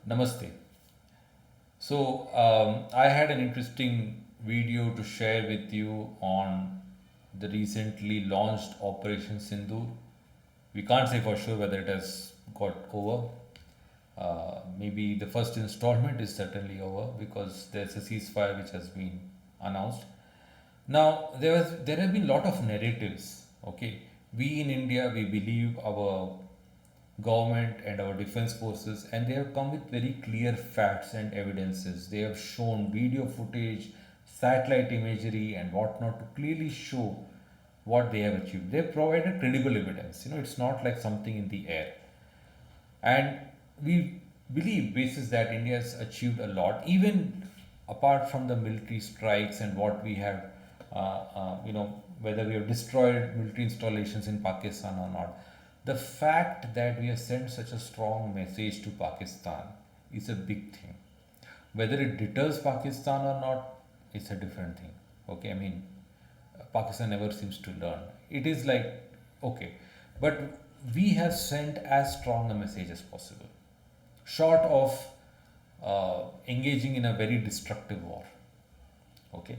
Namaste. I had an interesting video to share with you on the recently launched Operation Sindoor. We can't say for sure whether it has got over. Maybe the first installment is certainly over because there's a ceasefire which has been announced. Now there have been a lot of narratives. Okay, we in India we believe our government and our defense forces, and they have come with very clear facts and evidences. They have shown video footage, satellite imagery, and whatnot to clearly show what they have achieved. They have provided credible evidence. It's not like something in the air. And we believe, basis that India has achieved a lot, even apart from the military strikes and what we have, whether we have destroyed military installations in Pakistan or not. The fact that we have sent such a strong message to Pakistan is a big thing. Whether it deters Pakistan or not, it's a different thing. Okay, I mean, Pakistan never seems to learn. It is like, okay, but we have sent as strong a message as possible, short of engaging in a very destructive war. Okay,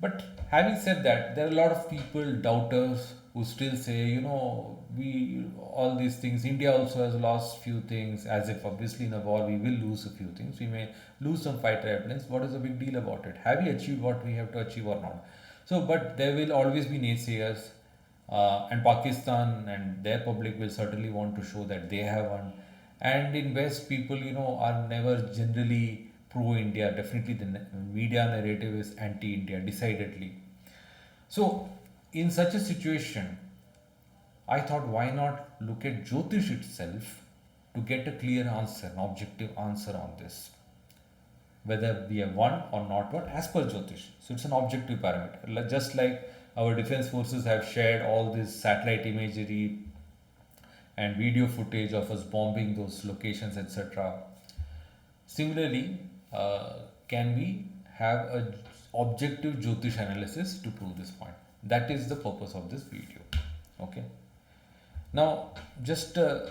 but having said that, there are a lot of people, doubters, who still say, we all these things. India also has lost few things, as if obviously in a war we will lose a few things. We may lose some fighter airplanes. What is the big deal about it? Have we achieved what we have to achieve or not? So, but there will always be naysayers, and Pakistan and their public will certainly want to show that they have won. And in West, people, are never generally pro-India. Definitely, the media narrative is anti-India, decidedly. So, in such a situation, I thought, why not look at Jyotish itself to get a clear answer, an objective answer on this, whether we have won or not won as per Jyotish. So it's an objective parameter. Just like our defense forces have shared all this satellite imagery and video footage of us bombing those locations, etc. Similarly, can we have a objective Jyotish analysis to prove this point? That is the purpose of this video. Okay. Now, just a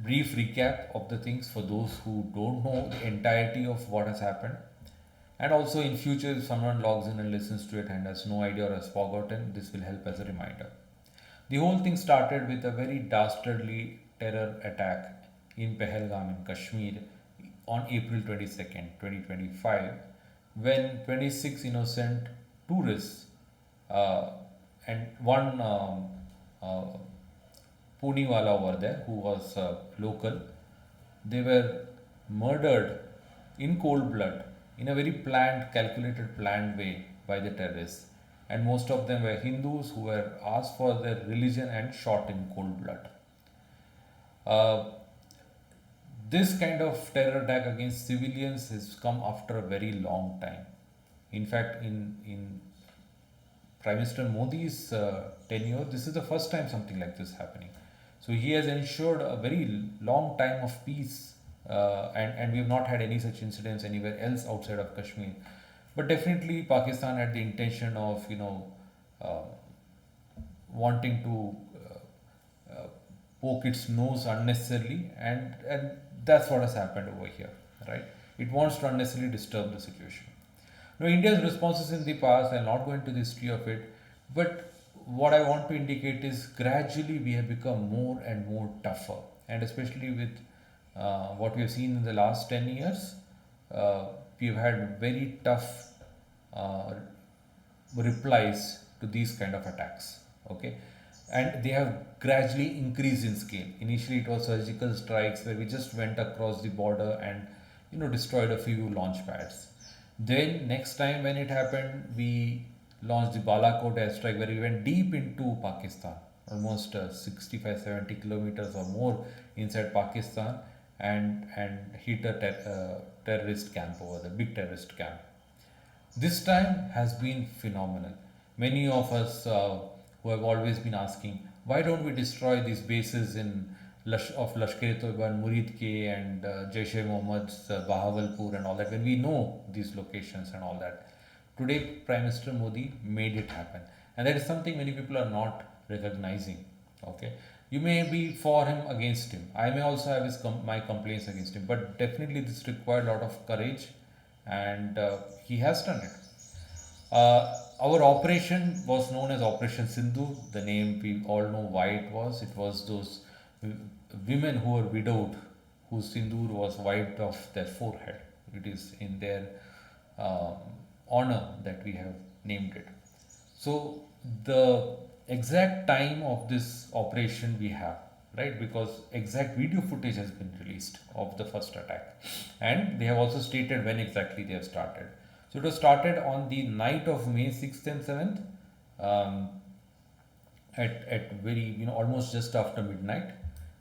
brief recap of the things for those who don't know the entirety of what has happened. And also in future, if someone logs in and listens to it and has no idea or has forgotten, this will help as a reminder. The whole thing started with a very dastardly terror attack in Pahalgam in Kashmir on April 22nd, 2025, when 26 innocent tourists and one Puniwala over there who was local, they were murdered in cold blood in a very planned, calculated, planned way by the terrorists. And most of them were Hindus who were asked for their religion and shot in cold blood. Uh, this kind of terror attack against civilians has come after a very long time. In fact, in Prime Minister Modi's tenure, this is the first time something like this happening. So he has ensured a very long time of peace, and we have not had any such incidents anywhere else outside of Kashmir. But definitely, Pakistan had the intention of, uh, wanting to poke its nose unnecessarily, and that's what has happened over here, right? It wants to unnecessarily disturb the situation. Now, India's responses in the past, I'll not go into the history of it, but what I want to indicate is gradually we have become more and more tougher, and especially with what we have seen in the last 10 years, we've had very tough uh, replies to these kind of attacks. Okay, and they have gradually increased in scale. Initially, it was surgical strikes where we just went across the border and destroyed a few launch pads. Then next time when it happened, we launched the Balakot airstrike where we went deep into Pakistan, almost 65-70 kilometers or more inside Pakistan, and hit a terrorist camp over there, big terrorist camp. This time has been phenomenal. Many of us who have always been asking, why don't we destroy these bases of Lashkar-e-Toiba and Murid-K and Jaish-e-Mohammed's Bahawalpur and all that, when we know these locations and all that. Today, Prime Minister Modi made it happen. And that is something many people are not recognizing. Okay. You may be for him, against him. I may also have my complaints against him, but definitely this required a lot of courage, and he has done it. Our operation was known as Operation Sindoor. The name, we all know why it was. It was those women who were widowed, whose sindoor was wiped off their forehead. It is in their um, honor that we have named it. So the exact time of this operation we have, right? Because exact video footage has been released of the first attack, and they have also stated when exactly they have started. So it was started on the night of May 6th and 7th, um, at very, almost just after midnight,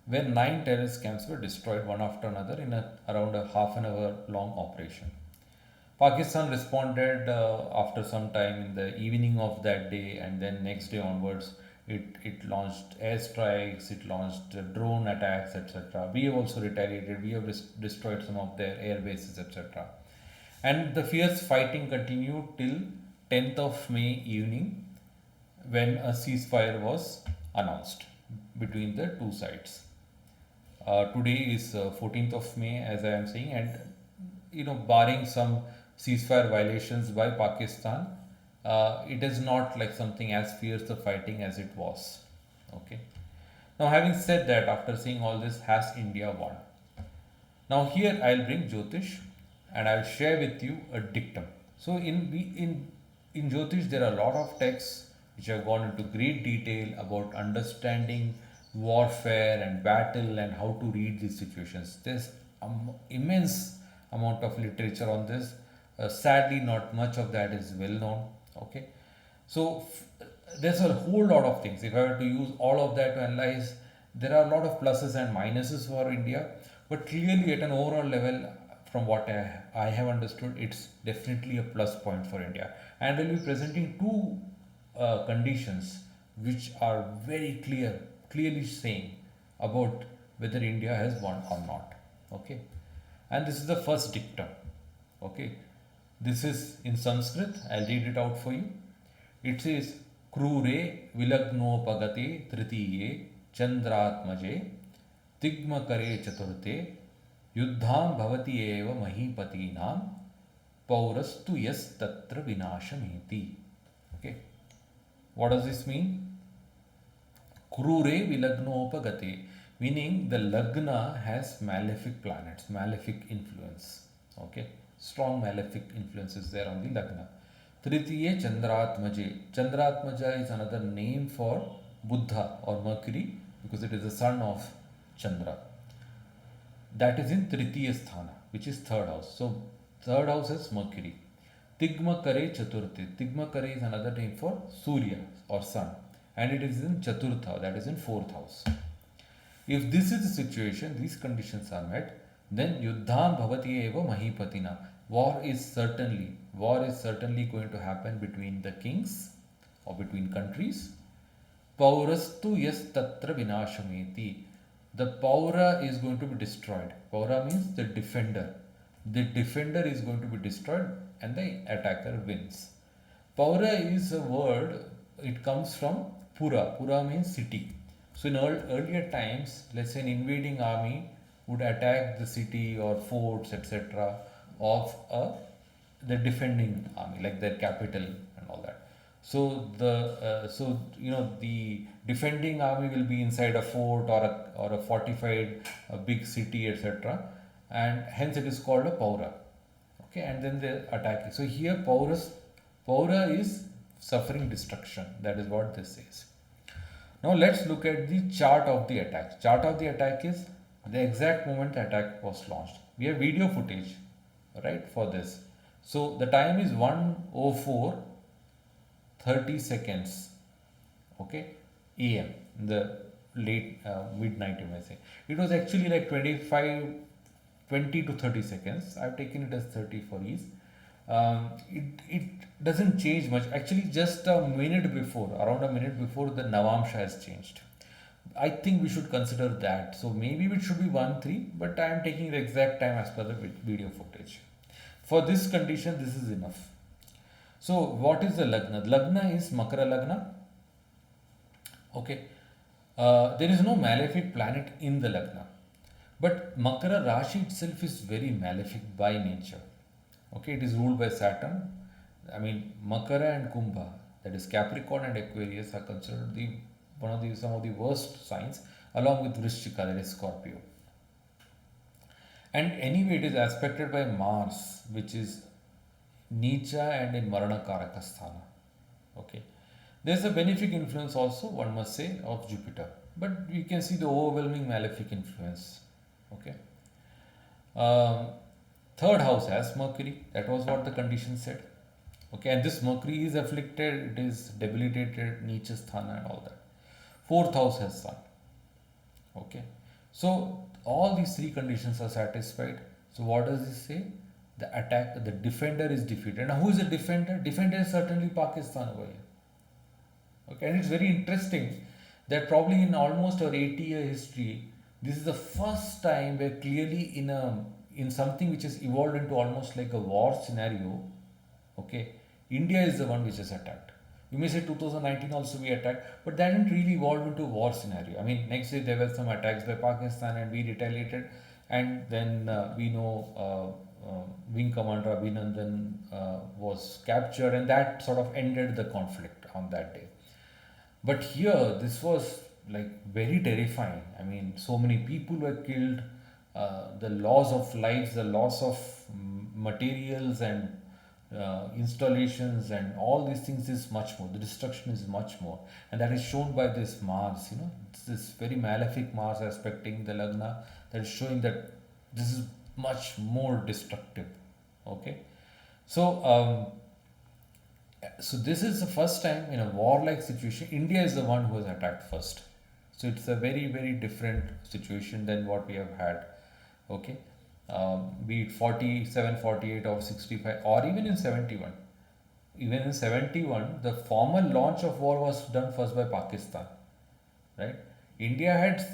where 9 terrorist camps were destroyed one after another in around a half an hour long operation. Pakistan responded after some time in the evening of that day, and then next day onwards, it launched airstrikes, it launched drone attacks, etc. We have also retaliated, we have destroyed some of their air bases, etc. And the fierce fighting continued till 10th of May evening, when a ceasefire was announced between the two sides. Today is 14th of May, as I am saying, and barring some ceasefire violations by Pakistan, it is not like something as fierce the fighting as it was. Okay. Now, having said that, after seeing all this, has India won? Now, here I'll bring Jyotish, and I'll share with you a dictum. So, in Jyotish, there are a lot of texts which have gone into great detail about understanding warfare and battle and how to read these situations. There's immense amount of literature on this. Sadly, not much of that is well known. Okay, so there's a whole lot of things. If I were to use all of that to analyze, there are a lot of pluses and minuses for India, but clearly at an overall level, from what I have understood, it's definitely a plus point for India. And we'll be presenting two conditions which are very clearly saying about whether India has won or not. Okay, and this is the first dictum. Okay, this is in Sanskrit. I'll read it out for you. It says, Krure Vilagnopagate Tritiye Chandratmaje Tigmakare Chaturte Yuddham Bhavati Eva Mahipatinam Paurastu Yas Tatra Vinashameti. Okay, what does this mean? Krure Vilagnopagate, meaning the Lagna has malefic planets, malefic influence. Okay, strong malefic influence is there on the Lagna. Tritiye Chandratmaje. Chandratmaja is another name for Buddha or Mercury, because it is the son of Chandra. That is in Tritiya Sthana, which is third house. So, third house is Mercury. Tigma Kare Chaturthi. Tigma Kare is another name for Surya or sun, and it is in Chaturtha, that is in fourth house. If this is the situation, these conditions are met, then Yuddham Bhavati Eva Mahipatina. War is certainly going to happen between the kings or between countries. Paurastu Yas Tatra Vinashameti. The Paura is going to be destroyed. Paura means the defender. The defender is going to be destroyed and the attacker wins. Paura is a word, it comes from Pura. Pura means city. So in earlier times, let's say an invading army would attack the city or forts, etc. of the defending army, like their capital and all that. So the defending army will be inside a fort or a fortified big city, etc. And hence it is called a Paura. Okay, and then they attack. So here Paura is suffering destruction. That is what this says. Now let's look at the chart of the attack. Chart of the attack is the exact moment the attack was launched. We have video footage, right, for this. So the time is 1:04:30 seconds. Okay, AM, in the late midnight, you may say. It was actually like 20 to 30 seconds. I've taken it as 30 for ease. It doesn't change much. Actually, just around a minute before, the Navamsha has changed. I think we should consider that. So maybe it should be 1:03, but I am taking the exact time as per the video footage. For this condition, this is enough. So what is the Lagna? Lagna is Makara Lagna. Okay. There is no malefic planet in the Lagna. But Makara Rashi itself is very malefic by nature. Okay, it is ruled by Saturn. I mean, Makara and Kumbha, that is Capricorn and Aquarius, are considered the one of the some of the worst signs, along with Vrishchika, that is Scorpio. And anyway, it is aspected by Mars, which is Nicha and in Marana Karakasthana. Okay. There's a benefic influence also, one must say, of Jupiter. But we can see the overwhelming malefic influence. Okay. Um, Third house has Mercury. That was what the condition said. Okay. And this Mercury is afflicted, it is debilitated, Nicha Sthana and all that. Fourth house has Sun. Okay. So all these three conditions are satisfied. So what does this say? The defender is defeated. Now who is the defender? Defender is certainly Pakistan over here. Okay, and it's very interesting that probably in almost our 80-year history, this is the first time where clearly in something which has evolved into almost like a war scenario, okay, India is the one which is attacked. You may say 2019 also we attacked, but that didn't really evolve into a war scenario. I mean, next day there were some attacks by Pakistan and we retaliated, and then we know Wing Commander Abhinandan was captured, and that sort of ended the conflict on that day. But here, this was like very terrifying. I mean, so many people were killed, the loss of lives, the loss of materials and installations, and all these things is much more. The destruction is much more, and that is shown by this Mars. It's this very malefic Mars aspecting the Lagna that is showing that this is much more destructive. Okay, so. So this is the first time in a warlike situation, India is the one who was attacked first. So it's a very, very different situation than what we have had. Okay. Be it 47, 48 or 65 or even in 71. Even in 71, the formal launch of war was done first by Pakistan. Right. India had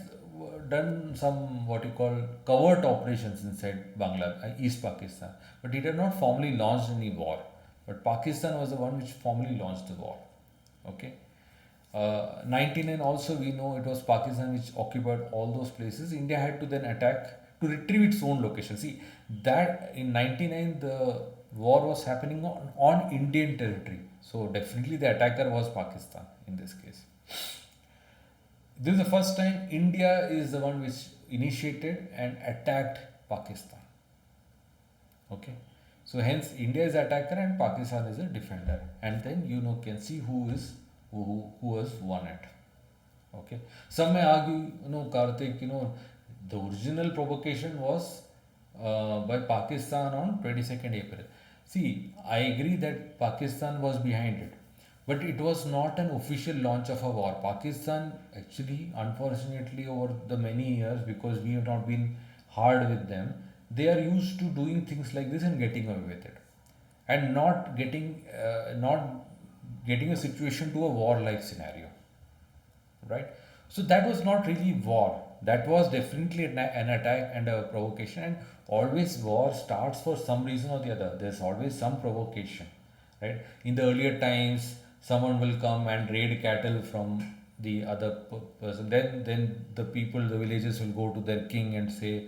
done some what you call covert operations inside Bangladesh, East Pakistan. But it had not formally launched any war. But Pakistan was the one which formally launched the war. Okay. 99 also we know it was Pakistan which occupied all those places. India had to then attack to retrieve its own location. See that in 99 the war was happening on Indian territory. So definitely the attacker was Pakistan in this case. This is the first time India is the one which initiated and attacked Pakistan. Okay. So hence India is attacker and Pakistan is a defender, and then can see who has won it. Okay. Some may argue, Kartik, the original provocation was by Pakistan on 22nd April. See, I agree that Pakistan was behind it, but it was not an official launch of a war. Pakistan actually, unfortunately, over the many years, because we have not been hard with them, they are used to doing things like this and getting away with it, and not getting a situation to a war-like scenario, right? So that was not really war. That was definitely an attack and a provocation. And always war starts for some reason or the other. There's always some provocation, right? In the earlier times, someone will come and raid cattle from the other person. Then the people, the villagers will go to their king and say,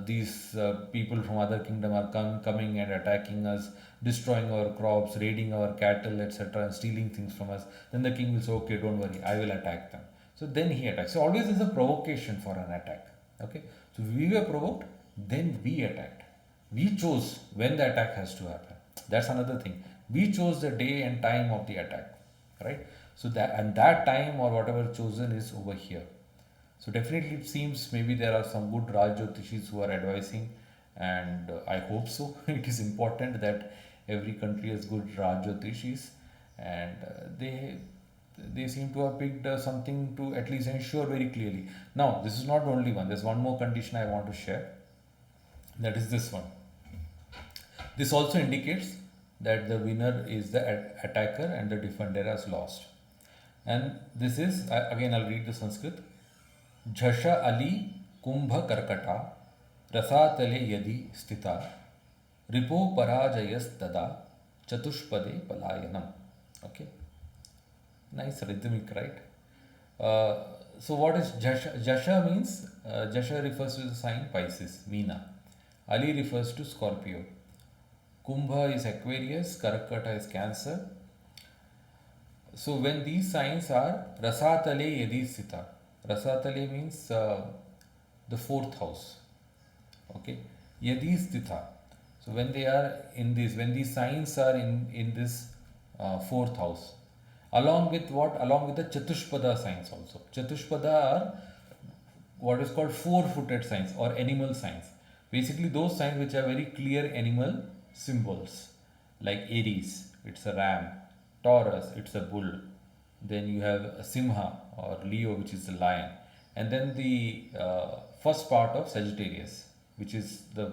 these people from other kingdom are coming and attacking us, destroying our crops, raiding our cattle, etc., and stealing things from us. Then the king will say, okay, don't worry, I will attack them. So then he attacks. So always there's a provocation for an attack. Okay. So we were provoked, then we attacked. We chose when the attack has to happen. That's another thing. We chose the day and time of the attack, right? So that time or whatever chosen is over here. So definitely it seems maybe there are some good Raj Jyotishis who are advising, and I hope so. It is important that every country has good Raj Jyotishis, and they seem to have picked something to at least ensure very clearly. Now, this is not the only one. There's one more condition I want to share. That is this one. This also indicates that the winner is the attacker and the defender has lost. And this is, again I'll read the Sanskrit. Jhasha Ali Kumbha Karkata Rasatale Yadi Stita Ripo Parajayas Tada Chatushpade Palayanam. Okay. Nice rhythmic, right? So what is Jasha? Jasha means, Jasha refers to the sign Pisces, Meena. Ali refers to Scorpio. Kumbha is Aquarius, Karkata is Cancer. So when these signs are Rasatale Yadi Sita, Rasatale means the fourth house. Okay, Yadi Stitha. So when they are in this, when these signs are in this fourth house, along with what? Along with the Chatushpada signs also. Chatushpada are what is called four-footed signs or animal signs. Basically, those signs which are very clear animal symbols, like Aries, it's a ram; Taurus, it's a bull. Then you have a Simha or Leo, which is the lion, and then the first part of Sagittarius, which is the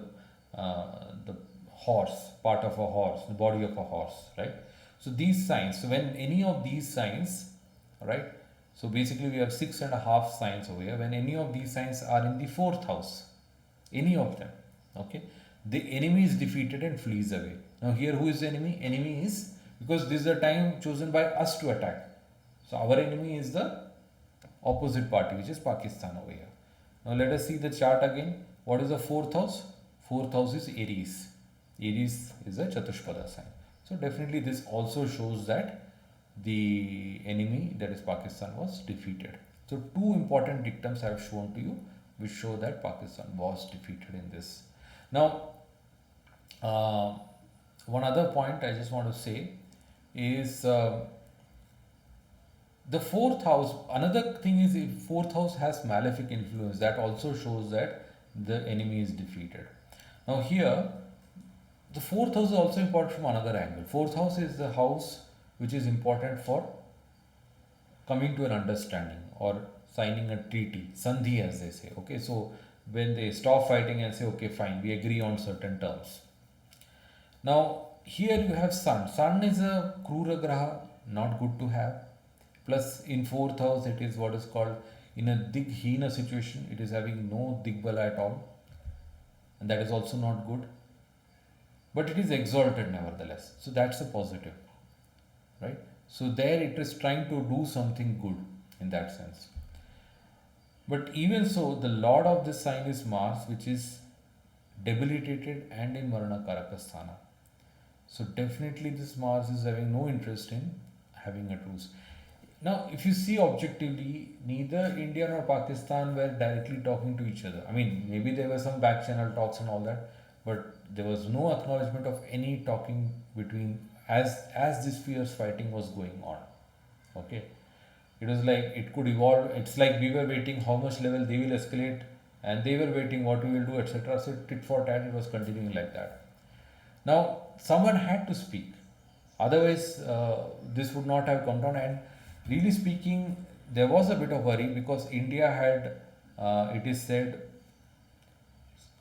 horse, part of a horse, the body of a horse, right? So these signs. So when any of these signs, right? So basically we have 6.5 signs over here. When any of these signs are in the fourth house, any of them, okay, the enemy is defeated and flees away. Now here, who is the enemy? Enemy is, because this is the time chosen by us to attack. So our enemy is the opposite party, which is Pakistan over here. Now let us see the chart again. What is the fourth house? Fourth house is Aries. Aries is a Chatushpada sign. So definitely this also shows that the enemy, that is Pakistan, was defeated. So two important dictums I have shown to you which show that Pakistan was defeated in this. Now one other point I just want to say is the fourth house. Another thing is, if fourth house has malefic influence, that also shows that the enemy is defeated. Now here, the fourth house is also important from another angle. Fourth house is the house which is important for coming to an understanding or signing a treaty, sandhi as they say. Okay, so when they stop fighting and say, okay, fine, we agree on certain terms. Now here you have Sun. Sun is a Krura Graha, not good to have. Plus in fourth house it is what is called, in a Dighina situation, it is having no Digbala at all, and that is also not good. But it is exalted nevertheless. So that's a positive, right? So there it is trying to do something good in that sense. But even so, the lord of this sign is Mars, which is debilitated and in Marana Karakasthana. So definitely this Mars is having no interest in having a truce. Now, if you see objectively, neither India nor Pakistan were directly talking to each other. I mean, maybe there were some back channel talks and all that, but there was no acknowledgement of any talking between, as this fierce fighting was going on. Okay, it was like it could evolve. It's like we were waiting how much level they will escalate, and they were waiting what we will do, etc. So tit for tat, it was continuing like that. Now, someone had to speak, otherwise this would not have come down. And really speaking, there was a bit of worry because India had, it is said,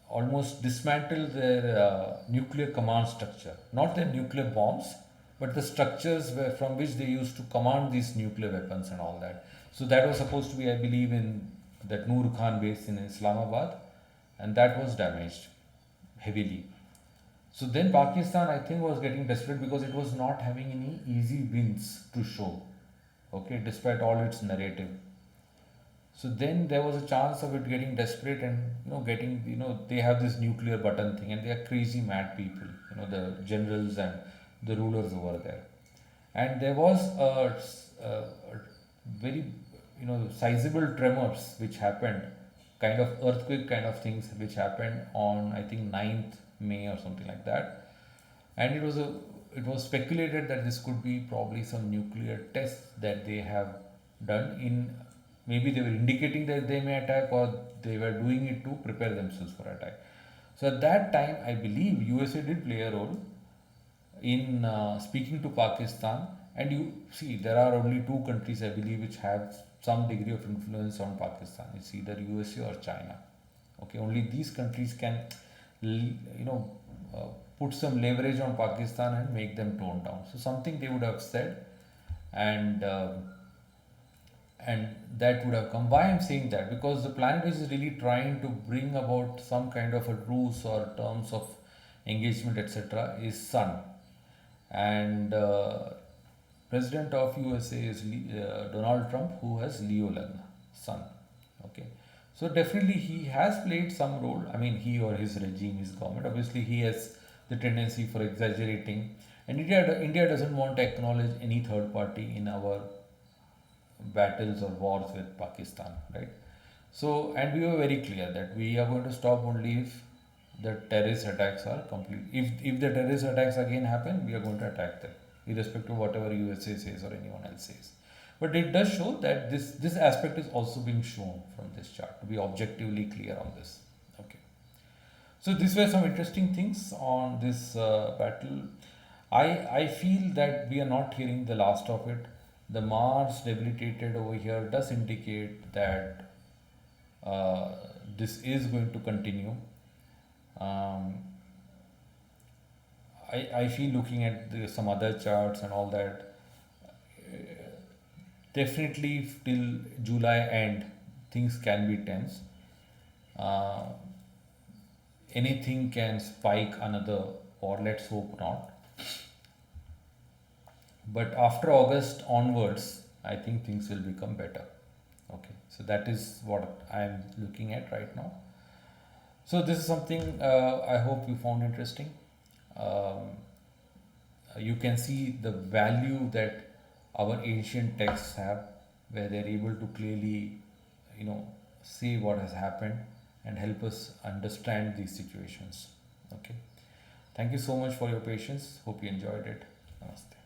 almost dismantled their nuclear command structure. Not their nuclear bombs, but the structures from which they used to command these nuclear weapons and all that. So that was supposed to be, I believe, in that Noor Khan base in Islamabad, and that was damaged heavily. So then Pakistan, I think, was getting desperate because it was not having any easy wins to show, okay, despite all its narrative. So then there was a chance of it getting desperate and, getting, they have this nuclear button thing and they are crazy mad people, the generals and the rulers over there. And there was a very, sizable tremors which happened, kind of earthquake kind of things which happened on, I think, 9th May or something like that. And it was speculated that this could be probably some nuclear tests that they have done in, maybe they were indicating that they may attack, or they were doing it to prepare themselves for attack. So at that time, I believe USA did play a role in speaking to Pakistan. And you see, there are only two countries, I believe, which have some degree of influence on Pakistan. It's either USA or China. Okay, only these countries can, put some leverage on Pakistan and make them tone down. So something they would have said, and that would have come. Why I'm saying that? Because the planet which is really trying to bring about some kind of a truce or terms of engagement, etc., is Sun. And President of USA is Donald Trump, who has Leo Lagna. sun. Okay, so definitely he has played some role. I mean, he or his regime, his government. Obviously, he has the tendency for exaggerating, and India doesn't want to acknowledge any third party in our battles or wars with Pakistan, right? So, and we were very clear that we are going to stop only if the terrorist attacks are complete. If the terrorist attacks again happen, we are going to attack them, irrespective of whatever USA says or anyone else says. But it does show that this aspect is also being shown from this chart to be objectively clear on this. Okay. So these were some interesting things on this battle. I feel that we are not hearing the last of it. The Mars debilitated over here does indicate that uh, this is going to continue. Um, I feel looking at some other charts and all that, definitely till July end, things can be tense. Uh, Anything can spike another, or let's hope not. But after August onwards, I think things will become better. Okay, so that is what I am looking at right now. So this is something I hope you found interesting. Um, you can see the value that our ancient texts have, where they're able to clearly, you know, say what has happened and help us understand these situations. Okay. Thank you so much for your patience. Hope you enjoyed it. Namaste.